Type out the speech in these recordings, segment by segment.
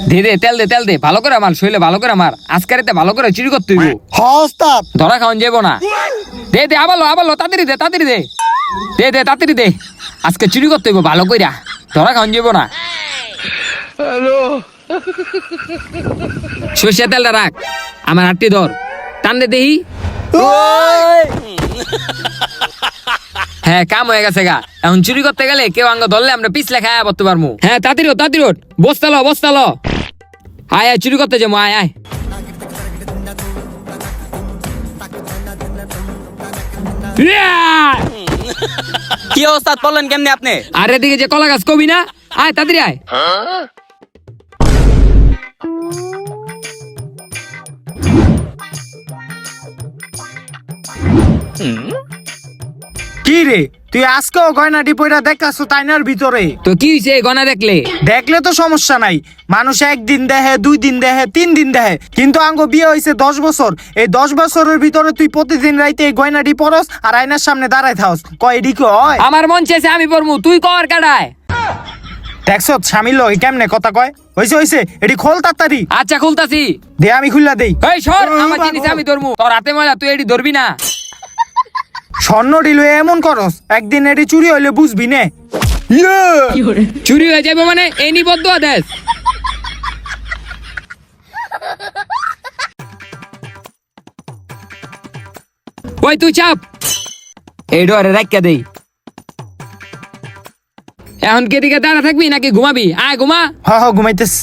দে দে তেল দে ভালো করে আমার শৈলে ভালো করে আমার আজকারিতে ভালো করে চুরি করতে হইব। ওস্তাদ ধরা খাওয়ান যাবো না। দে দে আবালো তাড়াতাড়ি দে তাড়াতাড়ি দে আজকে চুরি করতে হইব ভালো কইরা, ধরা খাওয়ান যাবো না। সর্ষে তেলটা রাখ, আমার হাতটি ধর, টান দে দেহি। হ্যাঁ কাম হয়ে গেছে গা। এখন চুরি করতে গেলে কেউ আঙ্গ ধরলে আমরা পিছলে খায়া পড়তে পারবো। হ্যাঁ তাড়াতাড়ি ওঠ বস্তা লো আয় চুরি করতে যাবো আয়। কি ওস্তাদ বললেন কেমনে আপনি? আর এদিকে যে কলা গাছ কবি না, আয় তাড়াতাড়ি আয়। কি রে তুই আজকেও গয়নাটি পয়রা দেখাচ্ছ তাইনার ভিতরে? তো কি হয়েছে গনা দেখলে? দেখলে তো সমস্যা নাই, মানুষ একদিন দেখে, 2 দিন দেখে, 3 দিন দেখে, কিন্তু আঙ্গ বিয়ে হয়েছে 10 বছর। এই 10 বছরের ভিতরে তুই প্রতিদিন রাইতে এই গয়নাটি পরস আর আয়নার সামনে দাঁড়ায় থাকস, কয় এডি কি হয়? আমার মন চাইছে আমি পড়মু, তুই কর কাটায়। দেখছো স্বামী লই কেমনে কথা কয়। হইছে এডি খোল তাড়াতাড়ি। আচ্ছা খুলতাছি, দে আমি খুললা দেই। এই সর, আমার জিনিস আমি ধরমু, তোর হাতে ময়লা তুই এডি ধরবি না। স্বর্ণ ডিল এমন করস, একদিন এডি চুরি হইলে বুঝবি নে। চুরি হয়ে যাবে মানে এই নিবদ্ধ দেশ। ওই তুই চাপ, এই ডরে রাখিয়া দেই। এখন কে দিকে দাঁড়া থাকবি নাকি ঘুমাবি? আয় ঘুমা। হ ঘুমাইতেস।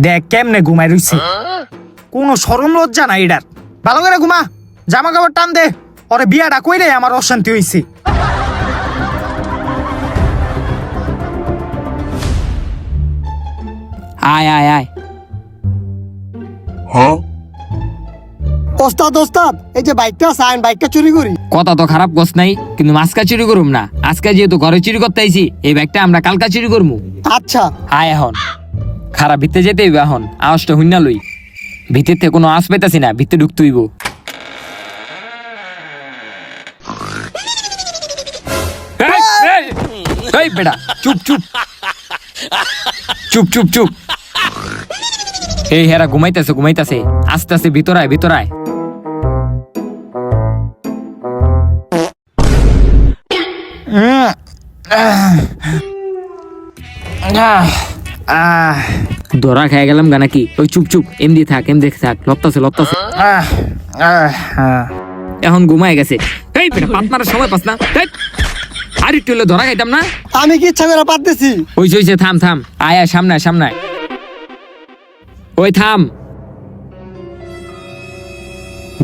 দেখ কেমনে ঘুমাই রইছে, কোনো শরম লজ্জা নাই এটার। ভালো করে ঘুমা, জামা কাপড় টান দে। ওরে বিয়াটা কইরে আমার অশান্তি হইছে। আয় আয় আয়। ওস্তাদ এই যে বাইকটা আছে আইন বাইকটা চুরি করি। কথা তো খারাপ কস নাই, কিন্তু মাছকা চুরি করুম না। আজকে যেহেতু ঘরে চুরি করতে আইছি, এই ব্যাগটা আমরা কালকা চুরি করবো। আচ্ছা আয় এখন খারাপ ভিতরে যেতে হইব। এখন আওয়াজটা হুইনা লই, ভিতর থেকে কোনো আওয়াজ পাইতাছি না, ভিতরে ঢুকতে হইব। এই বেটা চুপ চুপ চুপ চুপ চুপ। এই হেরা ঘুমাইতেছে, আস্তে আস্তে ভিতরায়। ধরা খেয়ে গেলাম গা নাকি? ওই চুপ চুপ এমদি থাক লত্তাছে। এখন ঘুমায় গেছে। এই বেটা পাত মারার সময় পাস না, আর একটু হলে ধরা খাইতাম না। আমি কি ইচ্ছা করে পারতেছি? হইছে থাম আয় সামনে ওই থাম।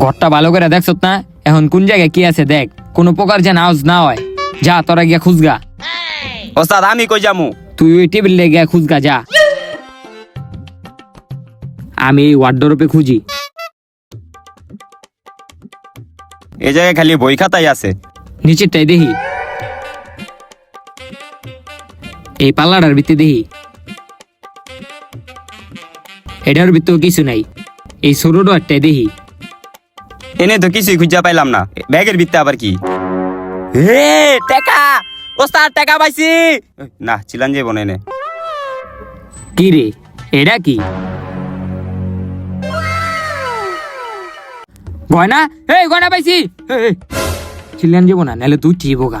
ঘরটা ভালো করে দেখছ না? এখন কোন জায়গায় কি আছে দেখ, কোনো প্রকার যেন আওয়াজ না হয়। যা তোরা গিয়া খুঁজগা। ওস্তাদ আমি কই যামু? তুই ওই টেবিলে গিয়া খুঁজগা যা, আমি এই ওয়ার্ডরোবে খুঁজি। এই জায়গায় খালি বই খাতাই আছে। নিচেরটাই দেখি, এই পাল্লাটার ভিতরে দেখি, এটার ভিতরেও কিছু নাই। এই ছোটটা একটাই দেখি, এনে তো কিছুই খুঁজা পাইলাম না। ব্যাগের ভিতরে আবার কি? টাকা ওস্তাদ, টাকা পাইছি। না চিলান যাবো না এনে। কি রে এটা কি গয়না? এই গয়না পাইছি। চিল্লান যাবো না, নাহলে তুই ঠিক বোকা।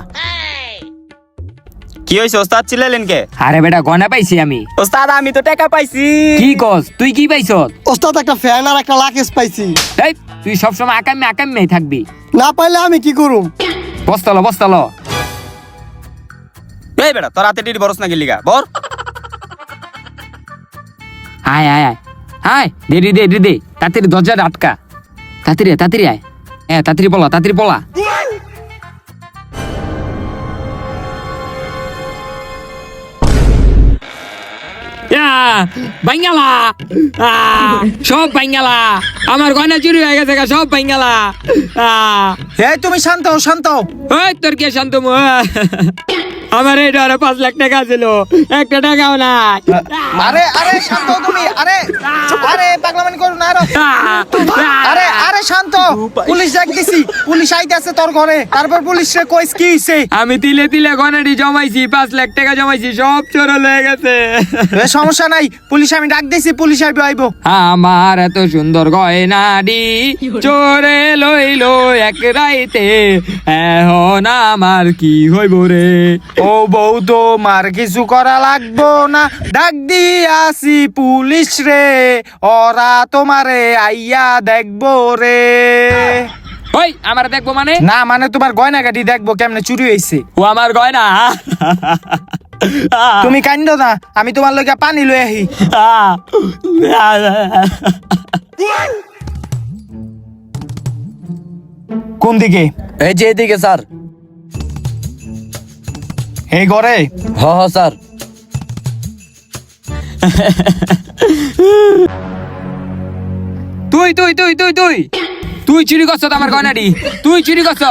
কি হয়েছে ওস্তাদ, চিল্লাইলেন কে? আরে বেটা গয়না পাইছি আমি। ওস্তাদ আমি তো টাকা পাইছি। কি কস? তুই কি পাইছ? ওস্তাদ একটা ফ্যান আর একটা লাকেজ পাইছি। এই তুই সবসময় আকামে থাকবি, না পাইলে আমি কি করুম? বস্তালো। এই বেটা তোর হাতে টিটি বরস না গেলিগা বর। আয় দে তাড়াতাড়ি দরজাটা আটকা। তাড়াতাড়ি আয়। হ্যাঁ তাড়াতাড়ি পলা। বাইঙ্গালা সব বাইঙ্গালা, আমার গয়না চুরি হয়ে গেছে সব বাইঙ্গালা। এই তুমি শান্ত হও। ওই তোর কে শান্ত আমার এই ডরে 5 লাখ টাকা ছিল, একটা টাকাও নাই। আরে আরে শান্ত হও তুমি, আরে আরে পাগলামি করো না আরো। আরে আরে শান্ত, পুলিশ ডাক দিছি, পুলিশ আইতাছে তোর ঘরে। তারপর পুলিশে কইস কি হইছে? আমি তিলে তিলে গয়নাটি জমাইছি, 5 লাখ টাকা জমাইছি, সব চোর হয়ে গেছে। এ সমস্যা নাই, পুলিশ আমি ডাক দিছি, পুলিশ আইবো আইবো। আমার এত সুন্দর গয়নাডি চোরে লইলো এক রাইতে, এখন আমার কি হইব রে? ও বউ তোমার কিছু করা লাগবো না, ডাক দিয়াছি পুলিশ রে, ওরা তোমারে আইয়া দেখবো রে। ওই আমার দেখবো মানে? না মানে তোমার গয়নাগাটি দেখবো কেমনে চুরি হয়েছে। ও আমার গয়না। তুমি কান্দো না, আমি তোমার লইগা পানি লই আহি। কোন দিকে? এই যে এদিকে স্যার। এই ঘরে? হ হ স্যার। তুই তুই তুই তুই তুই তুই চুরি করছ আমার গয়নাটি, তুই চুরি করছ।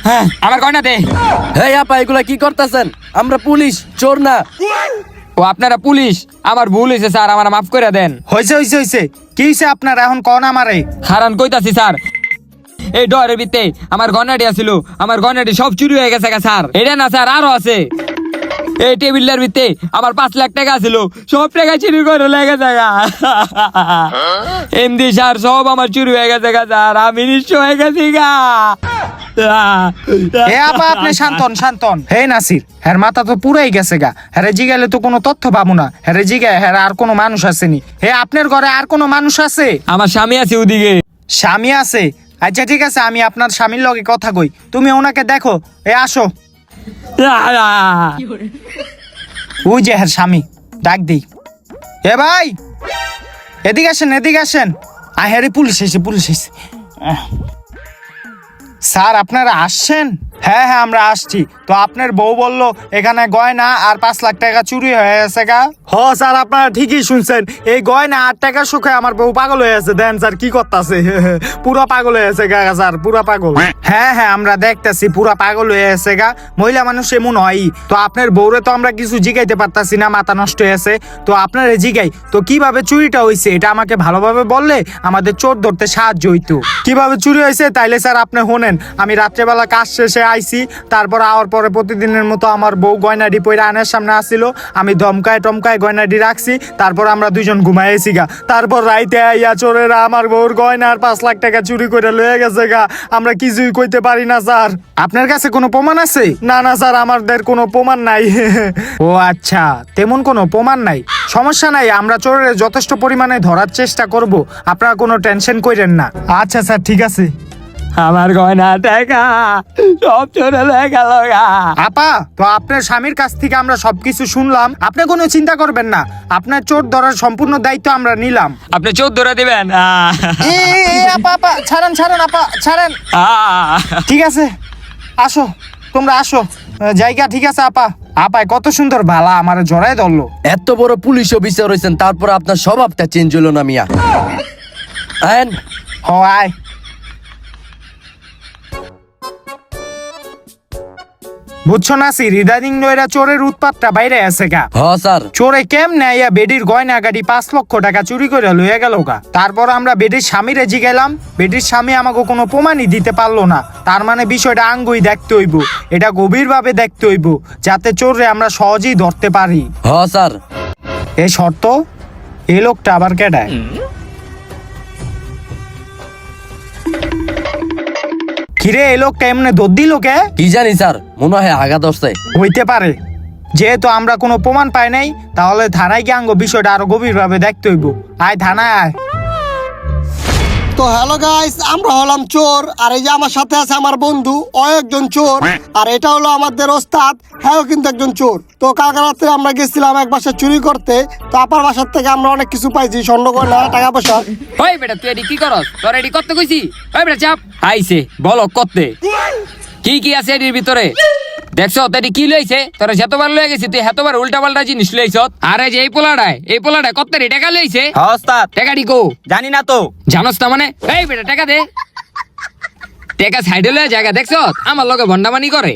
হ্যাঁ আমার গয়না দে। এই আপা এগুলা কি করতেছেন? আমরা পুলিশ, চোর না। ও আপনারা পুলিশ, আমার ভুল হয়েছে স্যার, আমার মাফ করে দেন। হইছে হইছে হইছে, কি হইছে আপনার এখন কন আমারে? হারান কইতাছি স্যার, এই ডরের ভিতরে আমার গয়নাটি আছিল, আমার গয়নাটি সব চুরি হয়ে গেছে স্যার। এটা না স্যার, আরো আছে। এই টেবিলের ভিতরে আমার 5 লাখ টাকা ছিল, সব টাকা চুরি করে লেগে গেছে। এমডি স্যার সব আমার চুরি হয়ে গেছে স্যার, আমি নিশ্চয় হয়ে গেছি গা। হে আপা আপনি শান্তন শান্তন। হে নাসির, হ্যার মাথা তো পুরাই গেছে গা। হ্যারে জিগাইলে তো কোনো তথ্য পাবো না। হ্যারে জিগায় হ্যাঁ আর কোনো মানুষ আসেনি। হে আপনার ঘরে আর কোনো মানুষ আছে? আমার স্বামী আছে ওদিকে। স্বামী আছে? আচ্ছা ঠিক আছে, আমি আপনার স্বামীর লগে কথা কই, তুমি ওনাকে দেখো। এ আসো। ওই যে হ্যাঁ স্বামী, ডাক দিই। এ ভাই এদিকে আসেন, এদিকে আসেন। হ্যাঁ রে পুলিশ এসে, পুলিশ এসে। স্যার আপনারা আসছেন? হ্যাঁ হ্যাঁ আমরা আসছি। তো আপনার বউ বললো এখানে গয়না আর 5 লাখ টাকা চুরি হয়ে গেছে গা। হ স্যার আপনারা ঠিকই শুনছেন, এই গয়না আর টাকা সুখে আমার বউ পাগল হয়ে আছে। দেন স্যার কি করতেছে, পুরা পাগল হয়ে আছে গা স্যার, পুরা পাগল। হ্যাঁ হ্যাঁ আমরা দেখতেছি পুরা পাগল হয়ে আছে গা। মহিলা মানুষ এমন হয়। তো আপনার বউরে তো আমরা কিছু জিগাইতে পারতাছি না, মাথা নষ্ট হয়ে আছে। তো আপনারে জিগাই, তো কিভাবে চুরিটা হয়েছে এটা আমাকে ভালোভাবে বললে আমাদের চোর ধরতে সাহায্য হইতো। কিভাবে চুরি হয়েছে তাইলে স্যার আপনি শোনেন। আমি রাত্রেবেলা কাজ শেষে আইছি, তারপর আওয়ার পরে প্রতিদিনের মতো আমার বউ গয়নাডি পইরা আয়নার সামনে আসছিল। আমি ধমকায় টমকায় গয়নাডি রাখছি, তারপর আমরা দুইজন ঘুমাইছি গা। তারপর রাইতে আইয়া চোরেরা আমার বউর গয়না আর 5 লাখ টাকা চুরি করে লয়ে গেছে গা। আমরা কিছুই কইতে পারি না স্যার। আপনার কাছে কোনো প্রমাণ আছে? না না স্যার আমাদের কোনো প্রমাণ নাই। ও আচ্ছা, তেমন কোনো প্রমাণ নাই, সমস্যা নাই। আমরা চোরের যথেষ্ট পরিমাণে ধরার চেষ্টা করব, আপনারা কোনো টেনশন কইরেন না। আচ্ছা স্যার ঠিক আছে। আমার গয়না টাকা সব চোর হয়ে গেল গা। আপা, তো আপনার স্বামীর কাছ থেকে আমরা সবকিছু শুনলাম, আপনি কোনো চিন্তা করবেন না। আপনার চোর ধরার সম্পূর্ণ দায়িত্ব আমরা নিলাম। আপনি চোর ধরে দিবেন? আপা আপা ছাড়েন ছাড়েন, আপা ছাড়েন। ঠিক আছে আসো, তোমরা আসো। জায়গা ঠিক আছে আপা। আপায় কত সুন্দর ভালা আমার জড়ায় ধরলো। এত বড় পুলিশ অফিসার হয়েছেন, তারপর আপনার স্বভাবটা চেঞ্জ হলো না মিয়া। আইন হ আয়। বুঝছো না সি, ইদানিং নয়রা চোরের উৎপাতটা বাইরে আছে গা। হ স্যার। চোরে কেমনে আইয়া বেডির গয়না গাড়ি 5 লক্ষ টাকা চুরি করে লইয়া গেল গা। তারপর আমরা বেডির স্বামীরে জিগাইলাম, বেডির স্বামী আমাকে কোনো প্রমাণই দিতে পারলো না। তার মানে বিষয়টা আঙ্গুই দেখতে হইব, এটা গভীরভাবে দেখতে হইব, যাতে চোররে আমরা সহজেই ধরতে পারি। হ স্যার। এই শর্ত, এই লোকটা আবার কেডায়? কিরে এই লোকটা এমনি দৌড় দিল কে? কি জানি স্যার, মনে হয় আগা দশতে হইতে পারে। যেহেতু আমরা কোনো প্রমাণ পাই নাই, তাহলে থানায় গিয়ে আঙ্গ বিষয়টা আরো গভীরভাবে দেখতে হইব। আয় থানায় আয়। তো হ্যালো গাইস, আমরা হলাম চোর, আর এই যে আমার সাথে আছে আমার বন্ধু, ও একজন চোর, আর এটা হলো আমাদের ওস্তাদ, হ্যাঁ ও কিন্তু একজন চোর। তো কালকে রাত্রে আমরা গেছিলাম এক বাসা চুরি করতে। তো আপার বাসার থেকে আমরা অনেক কিছু পাইছি, স্বর্ণ গয়না, টাকা পয়সা। ওই বেটা তুই এডি কি করস? তোর এডি করতে কইছি? ওই বেটা চাপ আইছে, বলো করতে কি কি আছে এডির ভিতরে? দেখছো তেডি কি লইছে? তোরা যতবার লয়ে গেছি তুই এতবার উল্টা পাল্টা জিনিস লইছ। আরে যে এই পোলাডায় কত টাকা লইছে? হ্যাঁ ওস্তাদ, টাকাটি কো? জানি না তো। জানোস না মানে? এই বেটা টাকা দে। টেকা সাইডে লয়ে জায়গা দেখছো আমার লগে ভন্ডামানি করে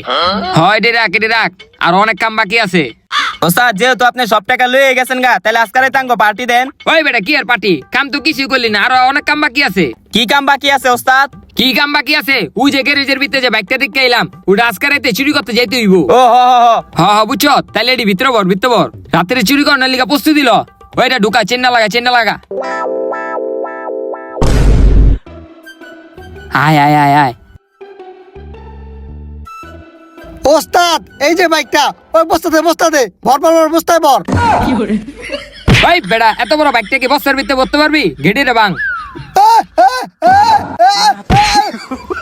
হয় এটি রাখ আর অনেক কাম বাকি আছে। ওস্তাদ যেহেতু আপনি সব টাকা লয়ে গেছেন গা, তাহলে আজকারে তাঙ্গ পার্টি দেন। ওই বেটা কি আর পার্টি, কাম তো কিছুই করলি না, আরো অনেক কাম বাকি আছে। কি কাম বাকি আছে ওস্তাদ? কি কাম বাকি আছে? ওই যে গ্যারেজের ভিতরে যে বাইকটা দেখতে এলাম, ওটা আজকে রাতে চুরি করতে যাইতে হইব। ও হ হ হ। হ্যাঁ বুঝছো, তাইলে এটি ভিতরে বর রাত্রে চুরি করার লিগা প্রস্তুতি দিল। ওইটা ঢুকা, চেন্না লাগা আয় আয় আয় আয়। ওস্তাদ এই যে বাইকটা, ওই বস্তাতে ভর বস্তায় ভর। ওই বেটা, এত বড় বাইকটাকে বস্তার ভিতরে ভরতে পারবি? গেডি রে ভাঙ।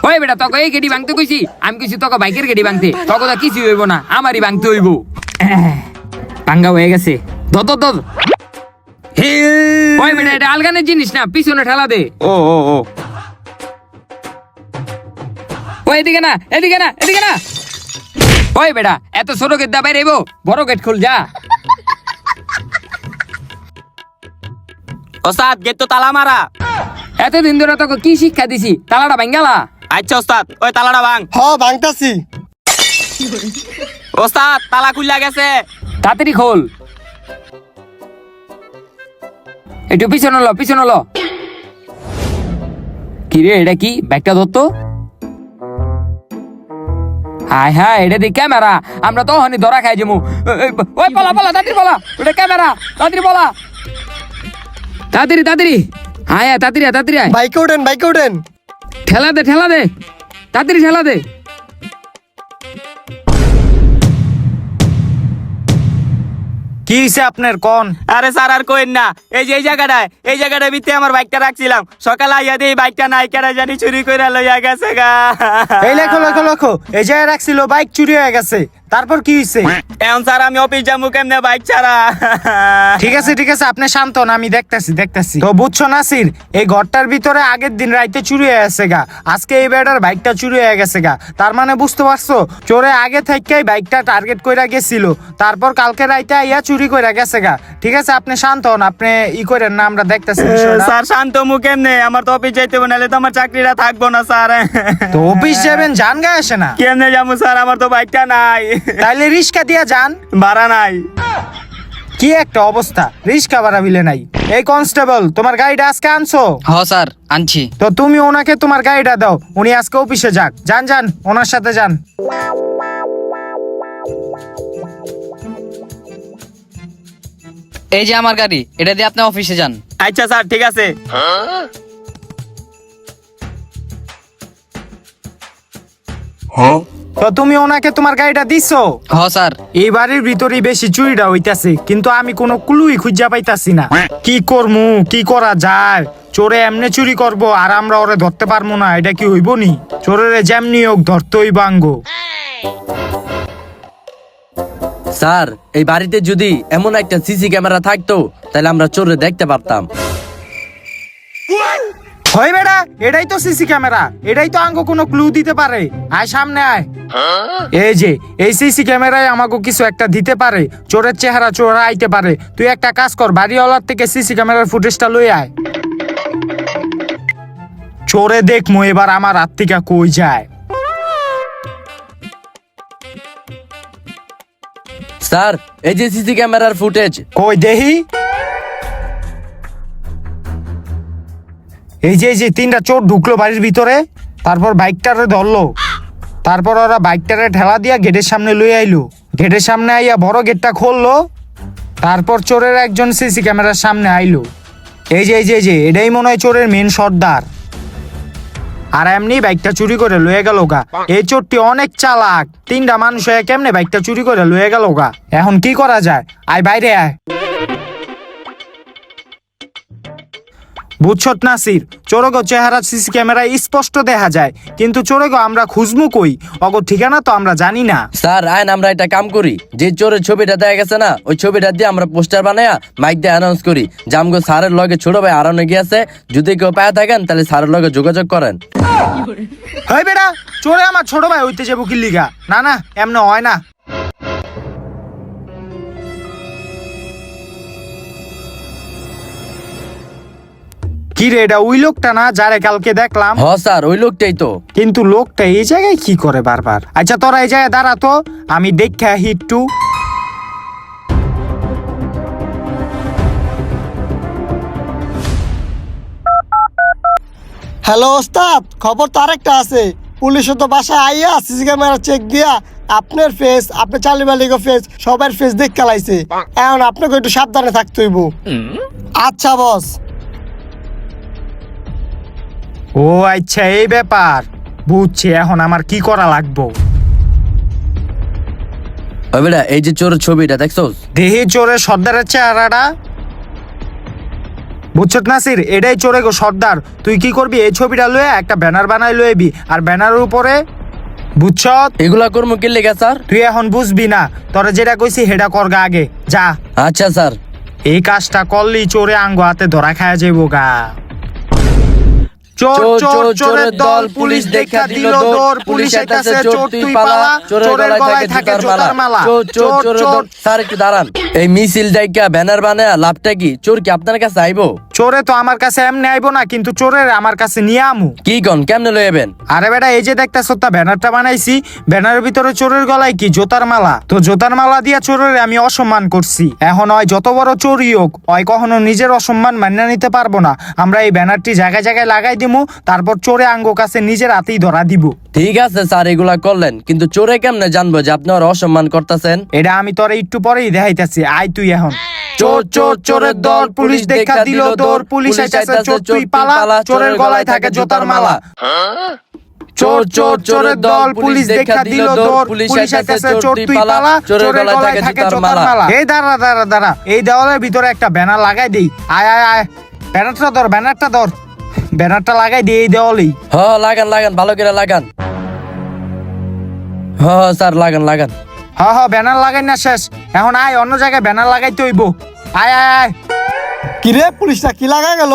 ওই বেটা, তোকে এই গেডি ভাঙতে কইছি? আমি কইছি তোকে বাইকের গেডি ভাঙতে, তোকে তো কিছু হইব না, আমারই ভাঙতে হইব। ভাঙ্গা হয়ে গেছে, ধর। ওই বেটা, এটা আলগানের জিনিস না, পিছনে ঠেলা দে। ও ও ও। ওই এদিকে না। ওই বেটা, এত ছোট গেট দা বাইরে বড় গেট খুল যা। ওস্তাদ গেট তো তালা মারা। এতদিন ধরে তোকে কি শিক্ষা দিছি, তালাটা ভাঙ্গালা? আচ্ছা ওস্তাদ, ওই তালাটা ভাঙ। ভাঙতাছি। ওস্তাদ তালা খুললা গেছে। তাড়াতাড়ি খোল। একটু পিছনে লো। কি রে, এটা কি? ব্যাগটা ধরতো। হায় এটা দি ক্যামেরা, আমরা তো হনি ধরা খাই যাবো। ওই পালা তাড়াতাড়ি পালা, ওটা ক্যামেরা, তাড়াতাড়ি পালা, তাড়াতাড়ি হায় তাড়াতাড়ি আয়। বাইকে ওঠেন। ঠেলা দে তাড়াতাড়ি ঠেলা দে। কি হইছে আপনার কোন? আরে স্যার আর কইন না, এই যে এই জায়গাটায় ভিতরে আমার বাইকটা রাখছিলাম, সকালে আইয়া দিয়ে বাইকটা নাই, কেরা জানি চুরি কইরা লইয়া গেছে গা। এই লেখো এই জায়গায় রাখছিল, বাইক চুরি হয়ে গেছে, তারপর কি হইছে? এখন স্যার আমি অফিস যাবো কেমনে বাইক ছাড়া? ঠিক আছে আপনি শান্ত হন, আমি দেখতেছি। তো বুঝছো নাসির, এই ঘরটার ভিতরে আগের দিন রাইতে চুরি হয়ে গেছে গা, আজকে এই বেটার বাইকটা চুরি হয়ে গেছে গা। তার মানে বুঝতে পারছো, চোরে আগে থেকেই বাইকটা টার্গেট কইরা গেছিল, তারপর কালকে রাইতে আইয়া চুরি কইরা গেছে গা। ঠিক আছে আপনি শান্ত হন, আপনি করেন না, আমরা দেখতেছি বিষয়টা। স্যার শান্ত মু কেমনে? আমার তো অফিস যাইতে হবে, নাহলে তো আমার চাকরিটা থাকবো না স্যার। তো অফিস যাবেন, জান গায়ে আসে না? কেমনে যাবো স্যার, আমার তো বাইকটা নাই। তাইলে রিস্কা দিয়া যান। ভাড়া নাই। কি একটা অবস্থা, রিস্কা ভাড়া বিলে নাই। এই কনস্টেবল, তোমার গাড়িটা আজকে আনছো? হ্যাঁ স্যার আনছি। তো তুমি ওনাকে তোমার গাড়িটা দাও, উনি আজকে অফিসে যাক। যান ওনার সাথে যান। এই যে আমার গাড়ি, এটা দিয়ে আপনি অফিসে যান। আচ্ছা স্যার ঠিক আছে। তো তুমি ওনাকে তোমার গাড়িটা দিছো? হ্যাঁ স্যার। এই বাড়ির ভিতরেই বেশি চুরিটা হইতাছে, কিন্তু আমি কোনো ক্লুই খুঁজা পাইতাছি না। কি করমু, কি করা যায়? চোরে এমনি চুরি করব আর আমরা ওরে ধরতে পারবো না, এটা কি হইব নি? চোরের যেমনি হোক ধরতেই বাঙ্গো। স্যার, এই বাড়িতে যদি এমন একটা সিসি ক্যামেরা থাকতো, তাহলে আমরা চোরে দেখতে পারতাম। হয় বেড়া, এটাই তো সিসি ক্যামেরা, এটাই তো আঙ্গো কোনো ক্লু দিতে পারে। আয় সামনে আয়। এই যে এই সিসি ক্যামেরায় আমাকে কিছু একটা দিতে পারে, চোরের চেহারা চোরা আইতে পারে। তুই একটা কাজ কর, বাড়িওয়ালার থেকে সিসি ক্যামেরার ফুটেজটা লই আয়। চোরে দেখমু এবার আমার হাত থেকে কই যায়। স্যার, এই যে সিসি ক্যামেরার ফুটেজ। কই দেহি। এই যে তিনটা চোর ঢুকলো বাড়ির ভিতরে, তারপর বাইকটারে ধরলো, তারপর ওরা বাইকটারে ঠেলা দিয়া গেটের সামনে লই আইলো। গেটের সামনে আইয়া বড় গেটটা খুললো, তারপর চোরের একজন সিসি ক্যামেরার সামনে আইলো। এই যে এটাই মনে হয় চোরের মেন সর্দার। আর এমনি বাইকটা চুরি করে লয়ে গেল গা। এই চোরটি অনেক চালাক, তিনটা মানুষ হয়ে কেমনে বাইকটা চুরি করে লয়ে গেল গা। এখন কি করা যায়? আয় বাইরে আয়। বুঝছত নাসির, চোরগো চেহারা সিসি ক্যামেরায় স্পষ্ট দেখা যায়, কিন্তু চোরগো আমরা খুঁজমু কই? অগো ঠিকানা তো আমরা জানি না। স্যার, আইন আমরা একটা কাম করি, যে চোরের ছবিটা দেখা গেছে না, ওই ছবিটা দিয়ে আমরা পোস্টার বানায়া মাইক দিয়ে অ্যানাউন্স করি, জামগো স্যারের লগে ছোট ভাই আরানো গিয়েছে, যদি কেউ পায় থাকেন তাহলে স্যারের লগে যোগাযোগ করেন। হয় বেটা, চোরে আমার ছোট ভাই হইতে যাবো কি লিগা? না এমন হয় না। কি রে, এটা ওই লোকটা না যারে কালকে দেখলাম? হ স্যার, ওই লোকটাই তো। কিন্তু লোকটা এই জায়গায় কি করে বারবার? আচ্ছা তোরা এই জায়গায় দাঁড়া তো, আমি দেখা হিট্টু। হ্যালো ওস্তাদ, খবর তো আরেকটা আছে। পুলিশও তো বাসায় আইয়া সিসি ক্যামেরা চেক দিয়া আপনার ফেস, আপনার চালি মালিকের ফেস, সবার ফেস দেখ খেলাইছে। এখন আপনাকে একটু সাবধানে থাকতে হইব। আচ্ছা বস। ও আচ্ছা, এই ব্যাপার বুঝছি। এখন আমার কি করা লাগবো? ওই বেটা, এই যে চোরের ছবিটা দেখছোস? দেহি চোরের সর্দারের চেহারাটা বুঝছত নাসির, এটাই চোরে গো সর্দার। তুই কি করবি, এই ছবিটা লয়ে একটা ব্যানার বানাই লইবি, আর ব্যানারের উপরে বুঝছত। এগুলা করবো কি লেগে স্যার? তুই এখন বুঝবি না, তোরা যেটা কইছি হেডা করগা আগে যা। আচ্ছা স্যার। এই কাজটা করলি চোরে আঙ্গ হাতে ধরা খায়া যাইবো গা। চোর চোর চোরের দল, পুলিশ দেখা দিল দৌড়, পুলিশ আইতাছে চোর তুই পালা, চোরের গলায় থাকে জুতার মালা। চোর চোরের দল। স্যার একটু দাঁড়ান। এই মিছিল ডাইকা ব্যানার বানায় লাভটা কি? চোর কি আপনার কাছে আইবো? চোরে তো আমার কাছে এমনি আইবো না, কিন্তু চোরের আমার কাছে নিয়ে আমু। কি কন, কেমনে লইবেন? আরে বেটা, এই যে দেখতেছ তা ব্যানারটা বানাইছি, ব্যানারের ভিতরে চোরের গলায় কি জোতার মালা। তো জোতার মালা দিয়া চোরের আমি অসম্মান করছি। এখন হয় যত বড় চোরই হোক, হয় কখনো নিজের অসম্মান মানিয়ে নিতে পারবো না। আমরা এই ব্যানারটি জায়গায় জায়গায় লাগাই দিমু, তারপর চোরে আঙ্গ কাছে নিজের হাতেই ধরা দিব। ঠিক আছে স্যার, এগুলা করলেন, কিন্তু চোরে কেমনে জানবো যে আপনি ওর অসম্মান করতেছেন? এটা আমি তোরে একটু পরেই দেখাইতেছি, আয় তুই এখন। চোর চোর চোরের দল, পুলিশ দেখা দিল দৌড়, পুলিশ আইতাছে চোর তুই পালা, চোরের গলায় থাকে জোতার মালা। চোর চোর চোরের দল, পুলিশ দেখা দিল দৌড়, পুলিশ আইতাছে চোর তুই পালা, চোরের গলায় থাকে জোতার মালা। এই দাঁড়া দাঁড়া দাঁড়া, এই দেওয়ালের ভিতরে একটা ব্যানার লাগাই দেই। আয় আয় আয়, ব্যানারটা ধর, ব্যানারটা ধর, ব্যানারটা লাগাই দিই এই দেওয়ালেই। হ, লাগান লাগান, ভালো করে লাগান। হ স্যার, লাগান লাগান। হ ব্যানার লাগাই না শেষ, এখন আয় অন্য জায়গায় ব্যানার লাগাইতে হইব। আয় আয় আয়। কি রে, পুলিশটা কি লাগা গেল?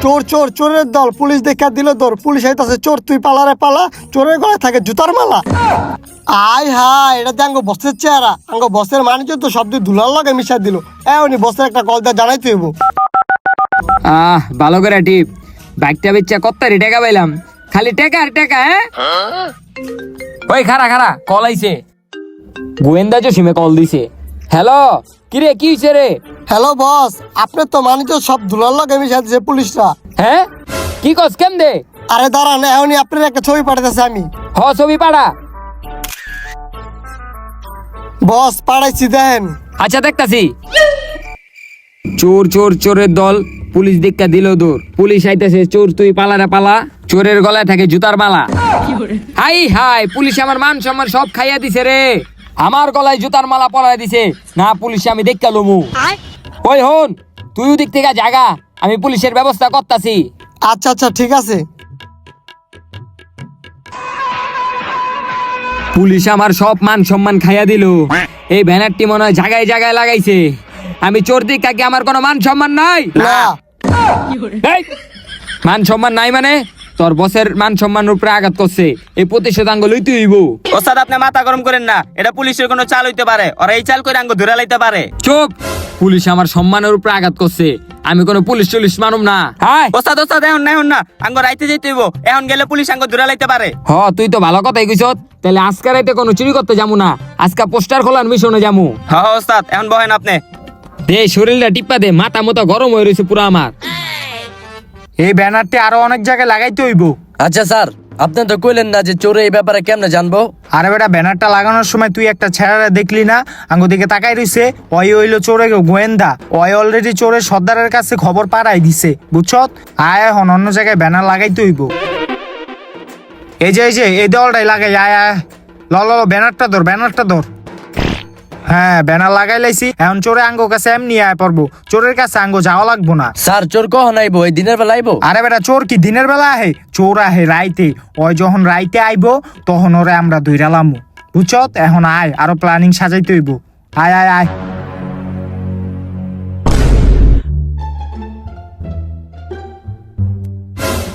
চোর চোর চোরের দল, পুলিশ দেখা দিল দৌড়, পুলিশ আইতাছে চোর তুই পালা রে পালা, চোরের গলায় থাকে জুতার মালা। আয় হায়, এটা তো আঙ্গ বসের চেহারা। আঙ্গ বসের মানুষ তো শব্দ ধুলার লগে মিশা দিল। এমনি বসের একটা কল দিয়ে জানাইতে হইব। ভালো করে টিপ। বাইকটা বেচা কত টাকা পাইলাম, খালি টাকা আর টাকা। হ্যাঁ, ওই খারা খারা, কল আইছে। গোয়েন্দা জসিমে কল দিছে। হ্যালো, কিরে কি হইছে রে? হ্যালো বস, আপনার তো মানুষ সব ধুলার লগে মিশা দিছে পুলিশরা। হ্যাঁ, কি কস কেম দে? আরে দাঁড়ান, এখনই আপনার একটা ছবি পাঠাতেছে আমি। হ, ছবি পাড়া। বস পাঠাইছি, দেখেন। আচ্ছা দেখতাছি। চোর চোর চোরের দল, পুলিশ দেখা দিল দৌড়, পুলিশ আইতেছে চোর তুই পালারে পালা, চোরের গলায় থাকে জুতার মালা। হাই হাই, পুলিশ আমার মান সম্মান সব খাইয়া দিছে রে। আমার গলায় জুতার মালা পরাই দিছে না, পুলিশ আমি দেখা লমু। ওই হন, তুই ওদিক থেকে জাগা, আমি পুলিশের ব্যবস্থা করতাছি। আচ্ছা আচ্ছা ঠিক আছে। পুলিশ আমার সব মান সম্মান খাইয়া দিল। এই ব্যানারটি মনে হয় জায়গায় জায়গায় লাগাইছে। আমি চোর দিকা কি আমার কোনো মান সম্মান নাই? না, এই, মান সম্মান নাই মানে? তোর বসের মান সম্মানের উপরে আঘাত করছে, এই প্রতিশোধ আঙ্গ লইতে হইব। ওস্তাদ, আপনি মাথা গরম করেন না। এটা পুলিশের কোনো চাল হইতে পারে, ওরা এই চাল করে আঙ্গ ধরে লাইতে পারে। চুপ, পুলিশ আমার সম্মানের উপরে আঘাত করছে, আমি কোনো পুলিশ টুলিশ মানুম না। হাই ওস্তাদ ওস্তাদ, এখন না এখন না, আঙ্গ রাইতে যেতে হইব। এখন গেলে পুলিশ আঙ্গ ধরে লাইতে পারে। হ, তুই তো ভালো কথাই কইছ। তাহলে আজকে রাইতে কোনো চুরি করতে যামু না, আজকে পোস্টার খোলার মিশনে যামু। হ্যাঁ ওস্তাদ, এখন বহেন আপনি। দে শরীরটা টিপ্পা দে, মাথা মতো গরম হয়ে রয়েছে পুরো আমার। এই ব্যানারটি আরো অনেক জায়গায় লাগাইতে হইব। আচ্ছা স্যার, আপনি তো কইলেন না যে চোরে এই ব্যাপারে কেমনে জানবো? আরে বেটা, ব্যানারটা লাগানোর সময় তুই একটা ছেড়া দেখলি না? আঙ্গু দিকে তাকাই রইছে, ওই হইলো চোরে গোয়েন্দা। ওই অলরেডি চোরের সর্দারের কাছে খবর পাড়াই দিছে, বুঝছত? আয় এখন অন্য জায়গায় ব্যানার লাগাইতে হইব। এই যে এই দেওয়ালটাই লাগাই। আয় আয়, ল ল ল, ব্যানারটা ধর, ব্যানারটা ধর। হ্যাঁ, ব্যানার লাগাই লাইছি। এখন চোরে আঙ্গো কাছে এমনি আয় পড়বো, চোরের কাছে আঙ্গো যাওয়া লাগবো না। স্যার, চোর কখন আইবো? এই দিনের বেলা আইবো? আরে বেটা, চোর কি দিনের বেলা আহে? চোর আহে রাইতে। ওই যখন রাইতে আইবো তখন ওরে আমরা ধইরালামু, বুঝছত? এখন আয়, আরো প্ল্যানিং সাজাইতে হইব। আয় আয় আয়।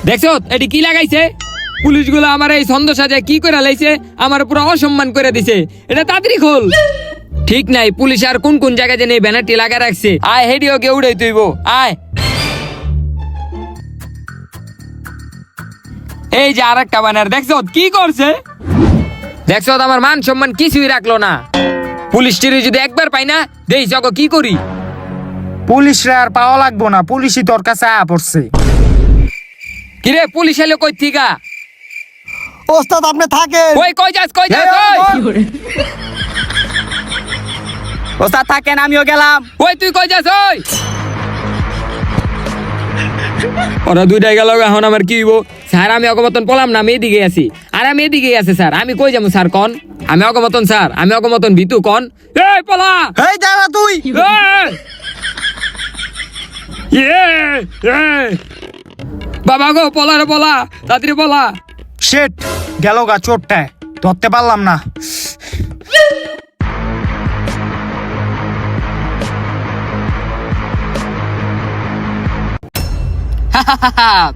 দেখছো এটি কি লাগাইছে? পুলিশগুলো আমার এই ছন্দ সাজে কি করে লাইছে, আমার পুরো অসম্মান করে দিছে। এটা তাড়াতাড়ি খোল। ঠিক নাই, পুলিশ আর কোন কোন জায়গায় জানি ব্যানারটি লাগা রাখছে। আয় হেডিও কে উড়াই তুইব, আয়। এই যে আরেকটা বানার দেখছো কি করছে, দেখছো আমার মান সম্মান কিছুই রাখলো না। পুলিশ টিরি যদি একবার পাই না দেই জগ কি করি। পুলিশরা আর পাওয়া লাগবো না, পুলিশই তোর কাছে আয়া পড়ছে। কিরে পুলিশ এলো কই থিকা? ওস্তাদ আপনি থাকেন। ওই কই যাস কই যাস ওই? ওস্তাদ থাকেন, আমিও গেলাম। ওই তুই কই যাস ওই? ওরা দুইটাই গেল, এখন আমার কি হইব? স্যার আমি অগমতন পলাম না, আমি এদিকে আছি। আর আমি এদিকে আছে স্যার, আমি কই যাবো স্যার কন? আমি অগমতন স্যার, আমি অগমতন ভিতু কন। এই পলা, এই দাঁড়া তুই। এই! বাবা গো পলা রে পলা, তাড়াতাড়ি পলা। শেট গেল গা চোরটায়, ধরতে পারলাম না।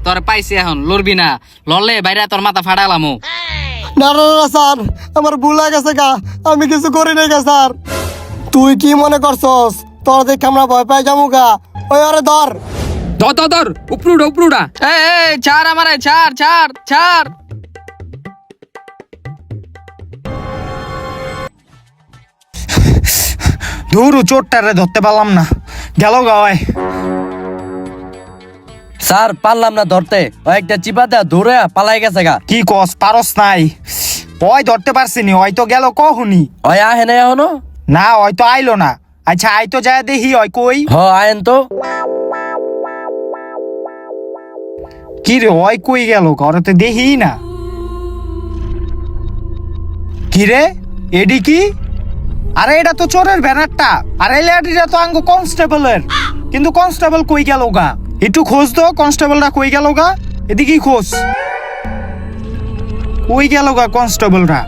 তোর পাইছি এখন, লড়বি না। লড়লে বাইরে তোর মাথা ফাটালামো। না না না স্যার, আমার ভুল হয়ে গেছে গা, আমি কিছু করি নাই গা স্যার। তুই কি মনে করছস তোর দেখে আমরা ভয় পাই যাবো গা? ওই আরে ধর। ধর ধর ধর, উপরুডা উপরুডা। এই ছাড় আমারে, ছাড় ছাড় ছাড়। ধুরু চোরটারে ধরতে পারলাম না, গেল গা ওই। স্যার পারলাম না ধরতে, ও একটা চিপা দেয়া ধরে পালাই গেছে গা। কি কস পারস নাই? ওই ধরতে পারছিনি, ওই তো গেল কহুনি। ওই আহে না এখনো? না ওই তো আইলো না। আচ্ছা আই তো যায় দেখি ওই কই। হ আয়েন তো। কি রে ওই কই গেল, ঘরে তো দেখি না। কি রে এডি কি? আরে এটা তো চোরের ব্যানারটা, আর এই লেডিটা তো আঙ্গো কনস্টেবলের। কিন্তু কনস্টেবল কই গেল গা? একটু খোঁজ তো, কনস্টেবলরা কই গেল গা? এদিকেই খোঁজ, কই গেল গা কনস্টেবলরা?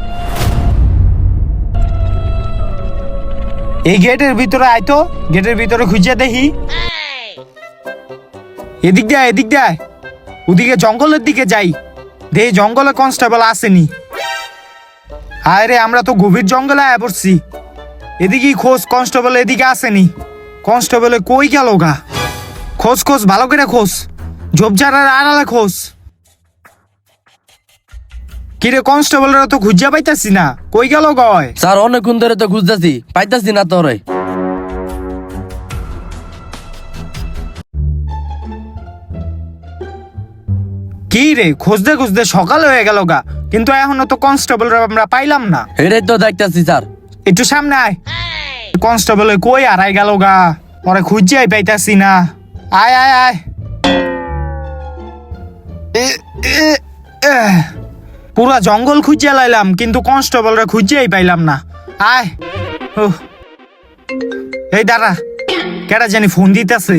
এই গেটের ভিতরে আয় তো, গেটের ভিতরে খুঁজে দেখি। এদিক দিয়ে এদিক দিয়ে, ওদিকে জঙ্গলের দিকে যাই, দে জঙ্গলে কনস্টেবল আসেনি। হায় রে, আমরা তো গভীর জঙ্গলে আয়া পড়ছি। এদিকেই খোঁজ, কনস্টেবল এদিকে আসেনি। কনস্টেবলে কই গেল গা? খোঁজ খোঁজ, ভালো করে খোঁজ, ঝোপঝাড়ার আড়ালে খোঁজ। কিরে কনস্টেবলরা তো খুঁজা পাইতাছি না, কই গেল গয়? স্যার অনেকক্ষণ ধরে তো খুঁজতেছি, পাইতাছি না তোরে। কি রে খুঁজতে খুঁজতে সকাল হয়ে গেল গা, কিন্তু এখনো তো কনস্টেবলরা আমরা পাইলাম না। এটাই তো দেখতেছি স্যার। একটু সামনে আয়। কনস্টেবল কই হারাই গেল গা, পরে খুঁজিয়াই পাইতাছি না। আয় আয় আয়। পুরা জঙ্গল খুঁজিয়া লাইলাম, কিন্তু কনস্টেবলরা খুঁজিয়াই পাইলাম না। আয়। উহ। এই দাঁড়া, কেডা জানি ফোন দিতেছে।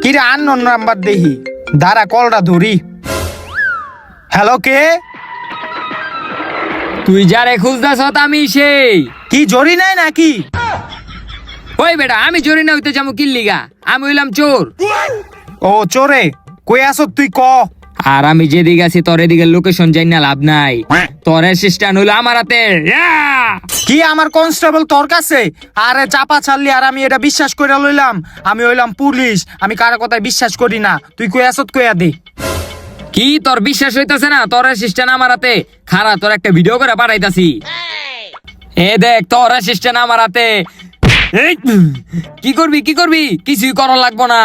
কিরে আননোন নাম্বার দেখি, দাঁড়া কলটা ধরি। হ্যালো কে? তুই যারে খুঁজতাছ আমি সেই। কি জরি নাই নাকি? ওই বেটা আমি চোরি না হইতে যাবো কিল্লিগা, আমি হইলাম চোর। ও চোরে, কই আছ তুই ক? আর আমি যেদিকে আছি তোর এদিকে লোকেশন যাই না লাভ নাই, তোর অ্যাসিস্ট্যান্ট হইলো আমার হাতে। কি আমার কনস্টেবল তোর কাছে? আরে চাপা ছাড়লি, আর আমি এটা বিশ্বাস করে লইলাম। আমি হইলাম পুলিশ, আমি কারো কথায় বিশ্বাস করি না। তুই কই আছত কইয়া দে। কি তোর বিশ্বাস হইতাছে না? তোর অ্যাসিস্ট্যান্ট আমার হাতে, খারা তোর একটা ভিডিও করে পাঠাইতাছি। এ দেখ তোর অ্যাসিস্ট্যান্ট আমার হাতে। এই, কি করবি কি করবি? কিছুই করা লাগবো না,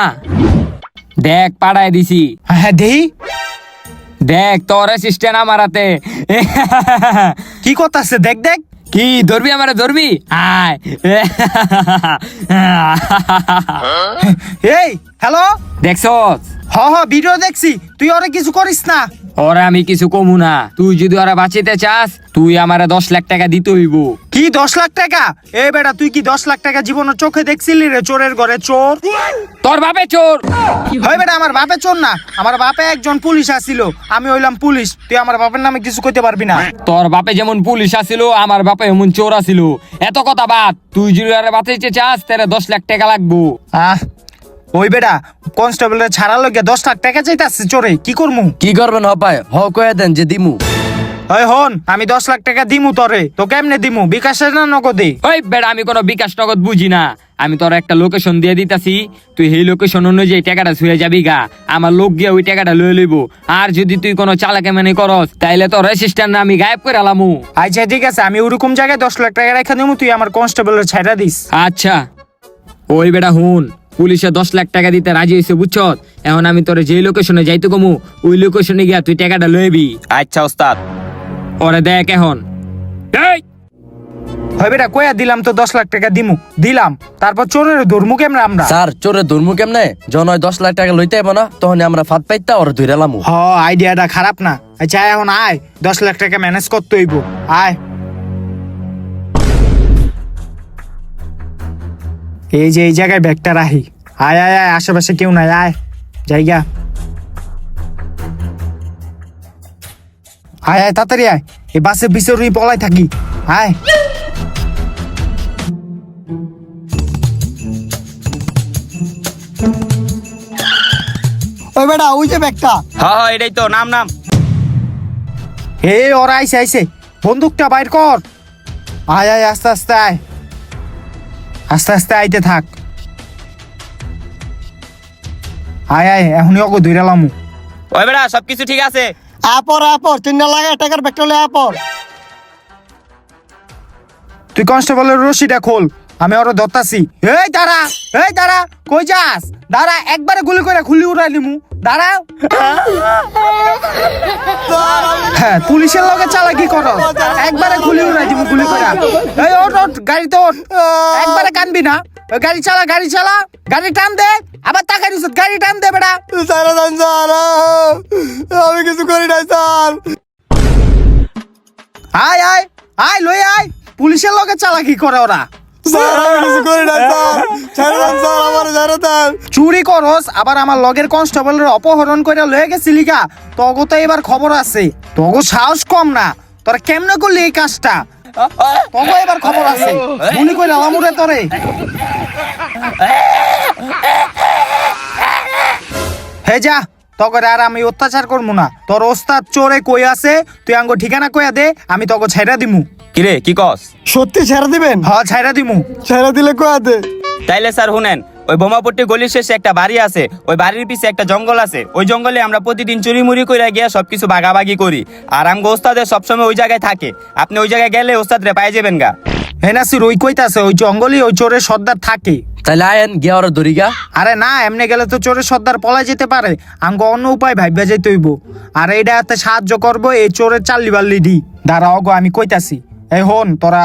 দেখ পাঠাই দিছি। হ্যাঁ দেই। দেখ তোর অ্যাসিস্ট্যান্ট আমার হাতে। কি কথা আছে দেখ দেখ। কি ধরবি আমারে ধরবি? আয়। এই হ্যালো, দেখছস? হ হ ভিডিও দেখছি, তুই ওরে কিছু করিস না। ওরে আমি কিছু কমু না, তুই যদি ওরা বাঁচিতে চাস তুই আমারে 10 লাখ টাকা দিতে হইব। কি 10 লাখ টাকা? এই বেটা তুই কি 10 লাখ টাকা জীবনের চোখে দেখছিলি রে? চোরের ঘরে চোর। তোর বাপে চোর। হয় বেটা আমার বাপে চোর না, আমার বাপে একজন পুলিশ আসিল, আমি হইলাম পুলিশ। তুই আমার বাপের নামে কিছু কইতে পারবি না। তোর বাপে যেমন পুলিশ আছিল, আমার বাপে এমন চোর আছিল। এত কথা বাদ, তুই যদি ওরা বাঁচাইতে চাস তাহলে 10 লাখ টাকা লাগবো। ওই বেটা কনস্টেবলের ছাড়া লইয়া 10 লাখ টাকা চাইতাছে চোরে, কি করমু? কি করবেন হপায় হ কয়ে দেন যে দিমু। ওই হন, আমি 10 লাখ টাকা দিমু তোরে, তো কেমনে দিমু, বিকাশে না নগদে? ওই বেড়া আমি কোনো বিকাশ নগদ বুঝি না, আমি তোর একটা লোকেশন দিয়ে দিতাছি, তুই সেই লোকেশন অনুযায়ী টাকাটা ছুঁয়ে যাবি গা, আমার লোক গিয়ে ওই টাকাটা লয়ে লইব। আর যদি তুই কোনো চালাকে মানে করস তাইলে তোর রেজিস্ট্যান্ট আমি গায়েব করে আলামু। আচ্ছা ঠিক আছে, আমি ওরকম জায়গায় 10 লাখ টাকা রেখে দিমু, তুই আমার কনস্টেবলের ছাইড়া দিস। আচ্ছা ওই বেটা হুন, পুলিশে 10 লাখ টাকা দিতে রাজি হয়েছে বুঝছ, এখন আমি তোর যে লোকেশনে যাইতে কমু ওই লোকেশনে গিয়া তুই টাকাটা লইবি। আচ্ছা ওস্তাদ। ওরে দেখ এখন। এই, হয় বেটা কয়া দিলাম তো 10 লাখ টাকা দিমু, দিলাম, তারপর চোরের ধর্মু কেমনে আমরা? স্যার চোরের ধর্মু কেমনে, যখন ওই 10 লাখ টাকা লইতে না তখন আমরা ফাঁদ পাইতা ওর ধরে লামু। হ, আইডিয়াটা খারাপ না। আচ্ছা এখন আয়, 10 লাখ টাকা ম্যানেজ করতে হইব, আয়। এই যে এই জায়গায় ব্যাগটা রাখি, আয় আয় আয়, আশেপাশে কেউ নাই, আয় জায়গা, আয় আয় তাড়াতাড়ি আয়, এই বাসে বিচরুই পলাই থাকি, আয়। ওই বেটা ওই যে ব্যাগটা। হ্যাঁ হ্যাঁ এটাই তো, নাম নাম। হে ওরা আইসে আইসে, বন্দুকটা বাইর কর, আয় আয়, আস্তে আস্তে আয়, আস্তে আস্তে আইতে থাক, আয় আয়, এখনই ওকে ধইরালামু। ওই বেটা সবকিছু ঠিক আছে? আপর চিন্তা লাগে টাকার ব্যাগটা লয়ে আপর। তুই কনস্টেবলের রশিটা খোল, আমি ওরা ধরতাছি। এই দাঁড়া, এই দাঁড়া, কই যাস? দাঁড়া, একবারে গুলি করে খুলি উড়াই দিমু, দাঁড়া। হ্যাঁ, পুলিশের লগে চালাকি করো, একবারে খুলি উড়াই দিমু গুলি করে। এই ওঠ ওঠ, গাড়িতে ওঠ, একবারে কানবি না, ওই গাড়ি চালা, গাড়ি চালা, গাড়ি টান দে, আবার টাকা দিছ, গাড়ি টান দে বেটা। স্যার আমি কিছু করি নাই স্যার। আয় আয় আয়, লই আয়, পুলিশের লগে চালাকি করে ওরা। স্যার আমি কিছু করি নাই স্যার, ছেড়ে দেন স্যার, আমার ছেড়ে দেন। চুরি করস, আবার আমার লগের কনস্টেবলের অপহরণ করে লয়ে গেছিলি গা, তগো তো এবার খবর আছে, তগো সাহস কম না, তোরা কেমনে করলি এই কাজটা, তগো এবার খবর আছে, গুলি কইরা আলামুরে তোরে। হে যা, তগরে আর আমি অত্যাচার করবো না, তোর ওস্তাদ চোরে কই আছে তুই আঙ্গো ঠিকানা কইয়া দে, আমি তগো ছাইড়া দিমু। কিরে কি কস? সত্যি ছেড়ে দিবেন? হ, ছাইড়া দিমু। ছেড়ে দিলে কয়া দে। তাইলে স্যার শুনেন, ওই বোমাপট্টি গলির শেষে একটা বাড়ি আছে, ওই বাড়ির পিছে একটা জঙ্গল আছে, ওই জঙ্গলে আমরা প্রতিদিন চুরি মুড়ি করে গিয়ে সবকিছু ভাগাভাগি করি, আর আমগো ওস্তাদের সবসময় ওই জায়গায় থাকে, আপনি ওই জায়গায় গেলে ওস্তাদরে পাই যাবেন গা। হে নাসির, ওই কইতাছে ওই জঙ্গলই ওই চোরের সর্দার থাকে। তাইলে আয়েন গিয়া ওরা ধরি গা। আরে না, এমনি গেলে তো চোরের সর্দার পলাই যেতে পারে, আঙ্গো অন্য উপায় ভাইবা যাইতে হইব, আর এইটা হাতে সাহায্য করবো এই চোরের চাল্লি বাল্লি দি। দাঁড়া অগো, আমি কইতাছি। এই হন, তোরা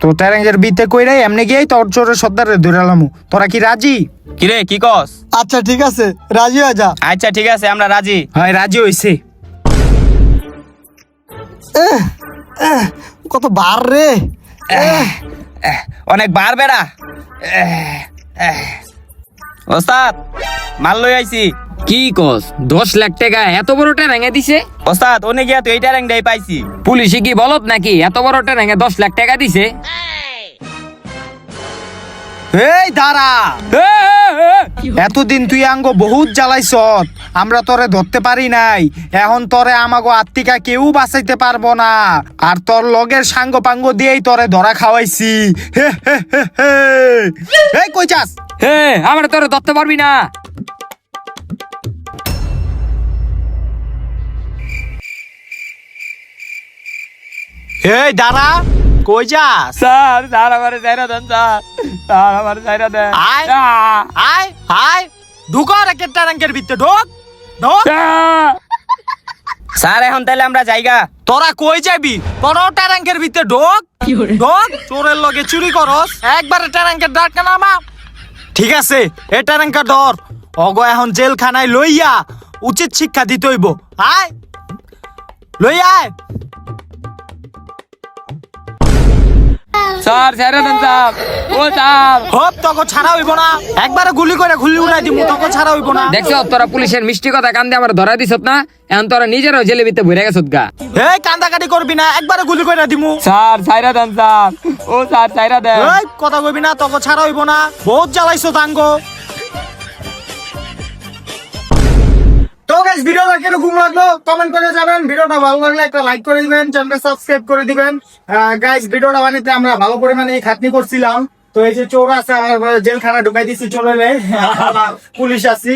তো ট্যারেঞ্জের বিতে কইরাই এমনি গিয়েই তোর চোরের সর্দারে ধরালামু, তোরা কি রাজি? কিরে কি কস? আচ্ছা ঠিক আছে, রাজি হয়ে যা। আচ্ছা ঠিক আছে, আমরা রাজি। হয়, রাজি হইছে। কত বার রে। অনেক বার বেড়া। ওস্তাদ মাল লই আইছি। কি কস 10 লাখ টাকা এত বড় টেরাঙ্গে দিছে? ওস্তাদ ওনে গিয়া তো এইটা র্যাংটাই পাইছি। পুলিশে কি বলত নাকি এত বড় টেরাঙ্গে 10 লাখ টাকা দিছে? এই দাঁড়া, এতদিন তুই আঙ্গো বহুত জ্বালাইছ, আমরা তোরে ধরতে পারি নাই, এখন তোরে আমাগো আত্মিকা কেউ বাঁচাইতে পারবো না, আর তোর লগের সাঙ্গ পাঙ্গ দিয়েই তোরে ধরা খাওয়াইছি। হে হে হে হে। এই কই যাস? হে, আমরা তোরে ধরতে পারবি না। এই দাঁড়া, কই যাস? স্যার স্যার আমারে ছাইরা দেন স্যার, স্যার আমারে ছাইরা দেন। আয় আয় আয়, ঢুকো রেকেট ট্যাঙ্কের ভিতরে, ঢোক ঢোক। স্যার এখন তাহলে আমরা যাইগা। তোরা কই যাবি? তোরাও ট্যাঙ্কের ভিতরে ঢোক ঢোক। চোরের লগে চুরি করস, একবারে ট্যাঙ্কের ডাক নামা। ঠিক আছে, এ ট্যাঙ্কের ধর, অগো এখন জেলখানায় লইয়া উচিত শিক্ষা দিতে হইব। আয় লই আয়। স্যার ছাইরা দেন স্যার, ও স্যার। হপ, তোকে ছাড়া হইব না, একবারে গুলি করে খুলি উড়াই দিমু, তোকে ছাড়া হইব না। দেখছো তোরা পুলিশের মিষ্টি কথা কান্দে আমার ধরা দিছত না, এখন তোরা নিজেরও জেলে ভিতরে ভরে গেছত গা। এই কান্দাকাটি করবি না, একবারে গুলি করে দিমু। স্যার ছাইরা দেন স্যার, ও স্যার ছাইরা দেন। এই কথা কইবি না, তোকে ছাড়া হইব না, বহুত জ্বালাইছো তাঙ্গো। তোকে গাইস ভিডিওটা কিরকম লাগলো কমেন্ট করে জানান, ভিডিওটা ভালো লাগলে একটা লাইক করে দিবেন, চ্যানেলটা সাবস্ক্রাইব করে দিবেন। গাইস ভিডিওটা বানাইতে আমরা ভালো পরিমাণে খাটনি করছিলাম, তো এই যে চোর আছে আমার জেলখানা ঢুকাই দিছি চোরেরে, পুলিশ আছি।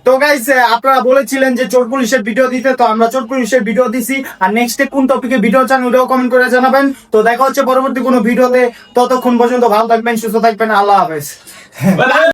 তো গাইস আপনারা বলেছিলেন যে চোর পুলিশের ভিডিও দিতে, তো আমরা চোর পুলিশের ভিডিও দিছি। আর নেক্সটে কোন টপিকে ভিডিও চান ওটাও কমেন্ট করে জানাবেন। তো দেখা হচ্ছে পরবর্তী কোনো ভিডিওতে, ততক্ষণ পর্যন্ত ভালো থাকবেন, সুস্থ থাকবেন, আল্লাহ হাফেজ।